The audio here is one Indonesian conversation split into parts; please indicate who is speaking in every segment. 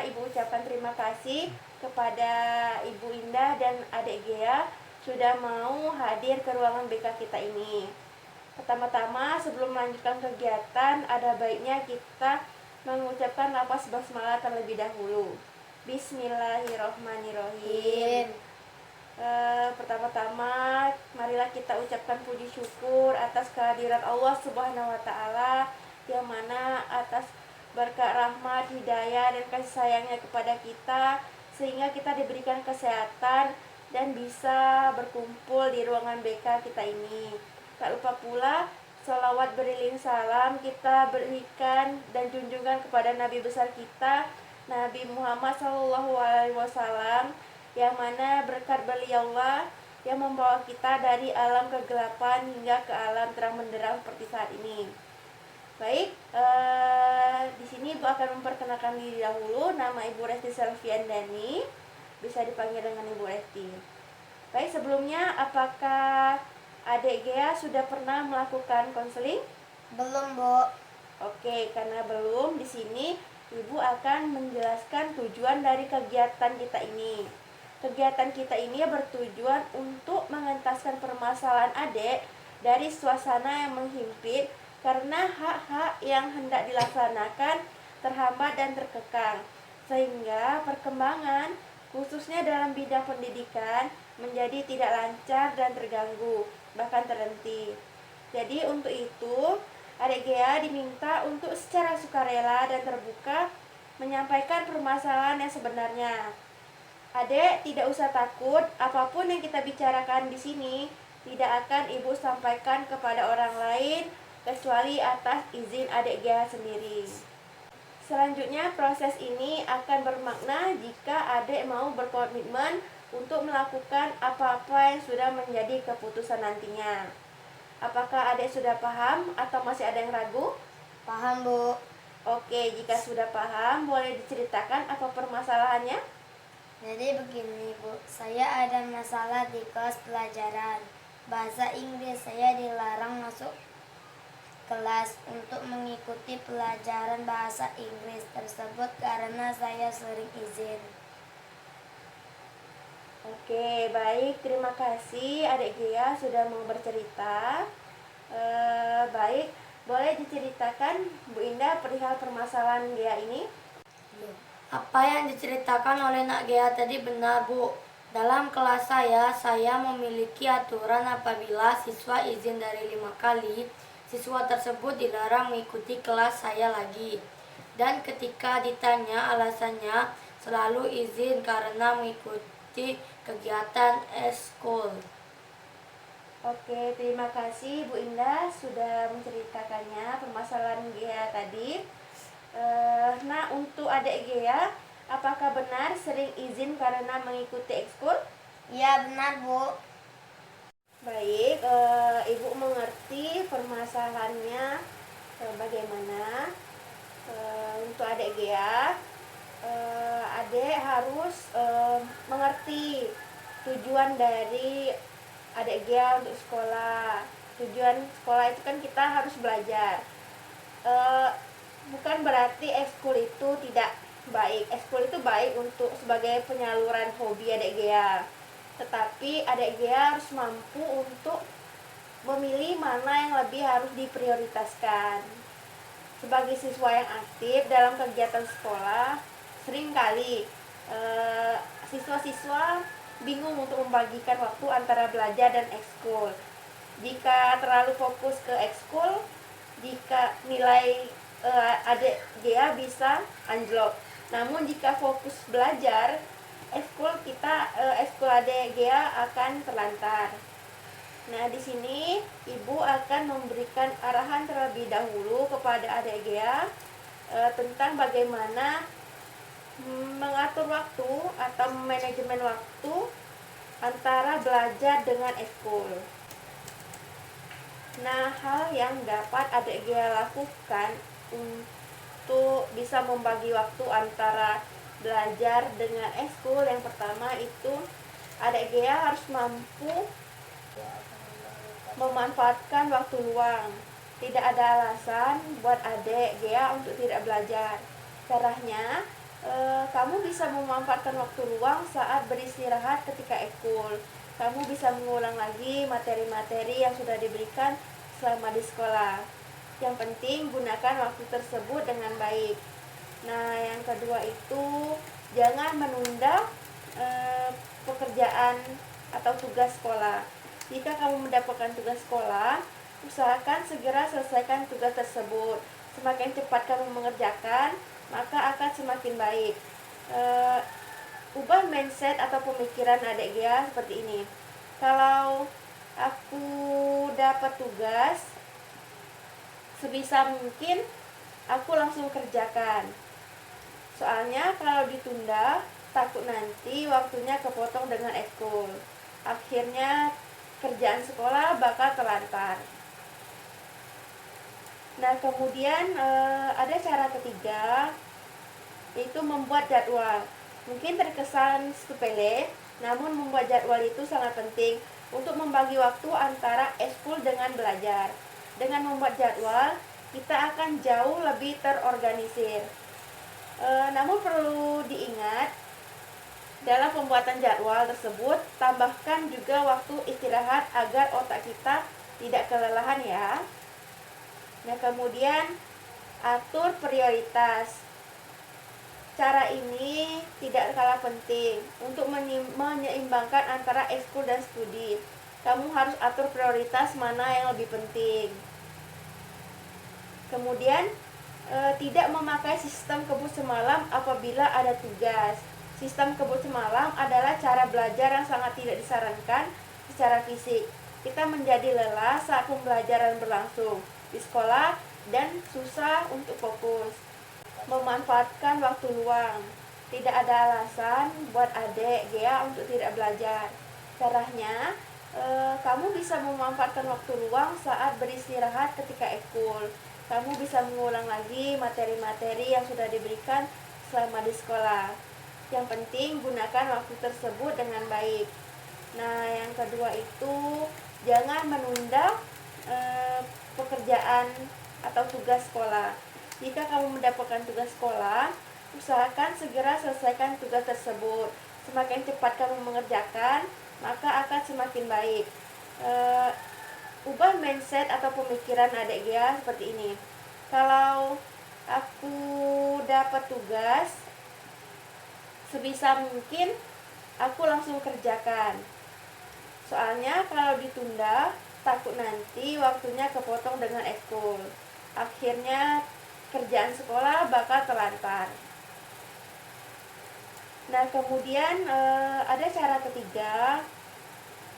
Speaker 1: Ibu ucapkan terima kasih kepada Ibu Indah dan Adik Gea sudah mau hadir ke ruangan BK kita ini. Pertama-tama sebelum melanjutkan kegiatan, ada baiknya kita mengucapkan lafaz basmalah terlebih dahulu. Bismillahirrohmanirrohim. Pertama-tama marilah kita ucapkan puji syukur atas kehadiran Allah Subhanahu wa taala, yang mana atas berkat rahmat, hidayah dan kasih sayangnya kepada kita sehingga kita diberikan kesehatan dan bisa berkumpul di ruangan BK kita ini. Tak lupa pula sholawat beriring salam kita berikan dan junjungan kepada Nabi besar kita, Nabi Muhammad SAW, yang mana berkat beliaulah yang membawa kita dari alam kegelapan hingga ke alam terang benderang seperti saat ini. Baik, di sini Ibu akan memperkenalkan diri dahulu. Nama Ibu Resti Selviandani, bisa dipanggil dengan Ibu Resti. Baik, sebelumnya apakah Adik Gea sudah pernah melakukan konseling?
Speaker 2: Belum, Bu.
Speaker 1: Oke, karena belum, di sini Ibu akan menjelaskan tujuan dari kegiatan kita ini. Kegiatan kita ini bertujuan untuk mengentaskan permasalahan adik dari suasana yang menghimpit karena hak-hak yang hendak dilaksanakan terhambat dan terkekang, sehingga perkembangan khususnya dalam bidang pendidikan menjadi tidak lancar dan terganggu, bahkan terhenti. Jadi untuk itu, Adik Gea diminta untuk secara sukarela dan terbuka menyampaikan permasalahan yang sebenarnya. Adik tidak usah takut, apapun yang kita bicarakan di sini tidak akan Ibu sampaikan kepada orang lain kecuali atas izin Adik Gea sendiri. Selanjutnya, proses ini akan bermakna jika Adik mau berkomitmen untuk melakukan apa-apa yang sudah menjadi keputusan nantinya. Apakah Adik sudah paham atau masih ada yang ragu?
Speaker 2: Paham, Bu.
Speaker 1: Oke, jika sudah paham, boleh diceritakan apa permasalahannya?
Speaker 2: Jadi begini, Bu. Saya ada masalah di kelas pelajaran bahasa Inggris. Saya dilarang masuk kelas untuk mengikuti pelajaran bahasa Inggris tersebut karena saya sering izin.
Speaker 1: Oke, baik. Terima kasih Adik Gea sudah mau bercerita. Baik, boleh diceritakan Bu Indah perihal permasalahan Gea ini?
Speaker 2: Apa yang diceritakan oleh Nak Gea tadi benar, Bu. Dalam kelas saya memiliki aturan apabila siswa izin dari 5 kali, siswa tersebut dilarang mengikuti kelas saya lagi. Dan ketika ditanya alasannya, selalu izin karena mengikuti kegiatan eskul.
Speaker 1: Oke, terima kasih Bu Indah sudah menceritakannya permasalahan Gea tadi. Nah, untuk Adik Gea, apakah benar sering izin karena mengikuti ekskul?
Speaker 2: Iya, benar, Bu.
Speaker 1: Baik, Ibu mengerti permasalahannya bagaimana. Untuk Adik Gea, Adik harus mengerti tujuan dari Adik Gea untuk sekolah. Tujuan sekolah itu kan kita harus belajar. Bukan berarti ekskul itu tidak baik. Ekskul itu baik untuk sebagai penyaluran hobi Adik Gea. Tetapi Adik Gea harus mampu untuk memilih mana yang lebih harus diprioritaskan. Sebagai siswa yang aktif dalam kegiatan sekolah, seringkali siswa-siswa bingung untuk membagikan waktu antara belajar dan ekskul. Jika terlalu fokus ke ekskul, jika nilai Adik Gea bisa anjlok. Namun jika fokus belajar, ekskul Adik Gea akan terlantar. Nah, di sini Ibu akan memberikan arahan terlebih dahulu kepada Adik Gea tentang bagaimana mengatur waktu atau manajemen waktu antara belajar dengan ekskul. Nah, hal yang dapat Adik Gea lakukan untuk bisa membagi waktu antara belajar dengan ekskul, yang pertama itu Adik Gea harus mampu memanfaatkan waktu luang. Tidak ada alasan buat Adik Gea untuk tidak belajar. Caranya, Kamu bisa memanfaatkan waktu luang saat beristirahat ketika ekul. Kamu bisa mengulang lagi materi-materi yang sudah diberikan selama di sekolah. Yang penting gunakan waktu tersebut dengan baik. Nah, yang kedua itu jangan menunda pekerjaan atau tugas sekolah. Jika kamu mendapatkan tugas sekolah, usahakan segera selesaikan tugas tersebut. Semakin cepat kamu mengerjakan, maka akan semakin baik. Ubah mindset atau pemikiran adik Gia seperti ini. Kalau aku dapat tugas, sebisa mungkin aku langsung kerjakan. Soalnya kalau ditunda, takut nanti waktunya kepotong dengan ekul. Akhirnya kerjaan sekolah bakal terlantar. Nah, kemudian ada cara ketiga, yaitu membuat jadwal. Mungkin terkesan sepele, namun membuat jadwal itu sangat penting untuk membagi waktu antara ekskul dengan belajar. Dengan membuat jadwal, kita akan jauh lebih terorganisir. Namun perlu diingat, dalam pembuatan jadwal tersebut, tambahkan juga waktu istirahat agar otak kita tidak kelelahan ya. Nah, kemudian atur prioritas. Cara ini tidak kalah penting untuk menyeimbangkan antara ekskul dan studi. Kamu harus atur prioritas mana yang lebih penting. Kemudian tidak memakai sistem kebut semalam apabila ada tugas. Sistem kebut semalam adalah cara belajar yang sangat tidak disarankan secara fisik. Kita menjadi lelah saat pembelajaran berlangsung di sekolah dan susah untuk fokus. Memanfaatkan waktu luang. Tidak ada alasan buat adik Gia untuk tidak belajar. Caranya, kamu bisa memanfaatkan waktu luang saat beristirahat ketika ekul. Kamu bisa mengulang lagi materi-materi yang sudah diberikan selama di sekolah. Yang penting gunakan waktu tersebut dengan baik. Nah, yang kedua itu jangan menunda pekerjaan atau tugas sekolah. Jika kamu mendapatkan tugas sekolah, usahakan segera selesaikan tugas tersebut. Semakin cepat kamu mengerjakan, maka akan semakin baik. Ubah mindset atau pemikiran adik Gia seperti ini. Kalau aku dapat tugas, sebisa mungkin aku langsung kerjakan. Soalnya kalau ditunda, takut nanti waktunya kepotong dengan ekul. Akhirnya kerjaan sekolah bakal terlantar. Nah, kemudian ada cara ketiga,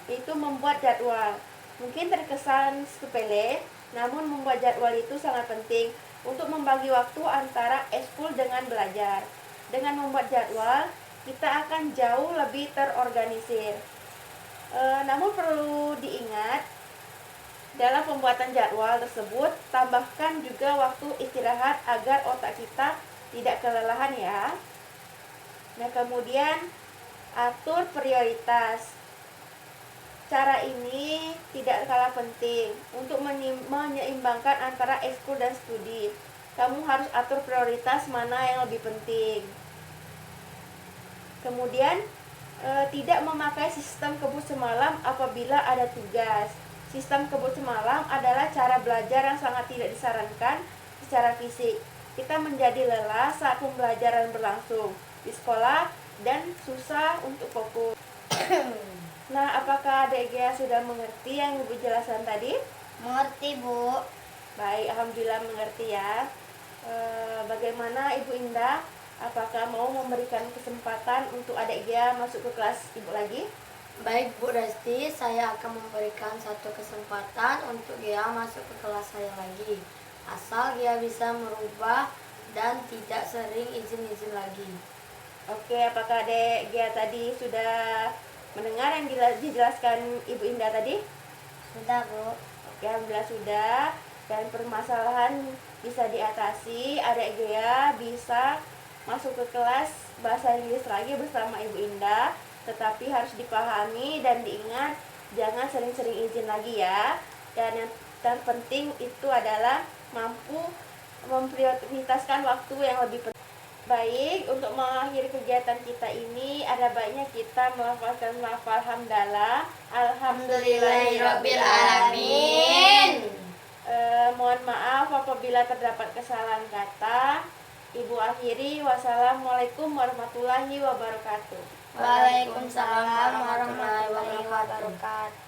Speaker 1: yaitu membuat jadwal. Mungkin terkesan sepele, namun membuat jadwal itu sangat penting untuk membagi waktu antara ekskul dengan belajar. Dengan membuat jadwal, kita akan jauh lebih terorganisir. Namun perlu diingat, dalam pembuatan jadwal tersebut, tambahkan juga waktu istirahat agar otak kita tidak kelelahan ya. Nah, kemudian atur prioritas. Cara ini tidak kalah penting untuk menyeimbangkan antara ekskul dan studi. Kamu harus atur prioritas mana yang lebih penting. Kemudian tidak memakai sistem kebut semalam apabila ada tugas. Sistem kebut semalam adalah cara belajar yang sangat tidak disarankan secara fisik. Kita menjadi lelah saat pembelajaran berlangsung di sekolah dan susah untuk fokus. Nah, apakah adik Gia sudah mengerti yang Ibu jelaskan tadi?
Speaker 2: Mengerti, Bu.
Speaker 1: Baik, alhamdulillah mengerti ya. Bagaimana Ibu Indah? Apakah mau memberikan kesempatan untuk adik Gia masuk ke kelas Ibu lagi?
Speaker 2: Baik, Bu Resti, saya akan memberikan satu kesempatan untuk Gia masuk ke kelas saya lagi. Asal Gia bisa merubah dan tidak sering izin-izin lagi.
Speaker 1: Oke, apakah adik Gia tadi sudah mendengar yang dijelaskan Ibu Indah tadi?
Speaker 2: Sudah, Bu.
Speaker 1: Oke, alhamdulillah sudah. Dan permasalahan bisa diatasi, adik Gia bisa masuk ke kelas bahasa Inggris lagi bersama Ibu Indah. Tetapi harus dipahami dan diingat, jangan sering-sering izin lagi ya. Dan yang terpenting itu adalah mampu memprioritaskan waktu yang lebih penting. Baik, untuk mengakhiri kegiatan kita ini ada baiknya kita melafalkan lafal hamdalah.
Speaker 2: Alhamdulillahirabbil alamin.
Speaker 1: Mohon maaf apabila terdapat kesalahan kata. Ibu akhiri, wassalamualaikum warahmatullahi wabarakatuh.
Speaker 2: Waalaikumsalam warahmatullahi wabarakatuh.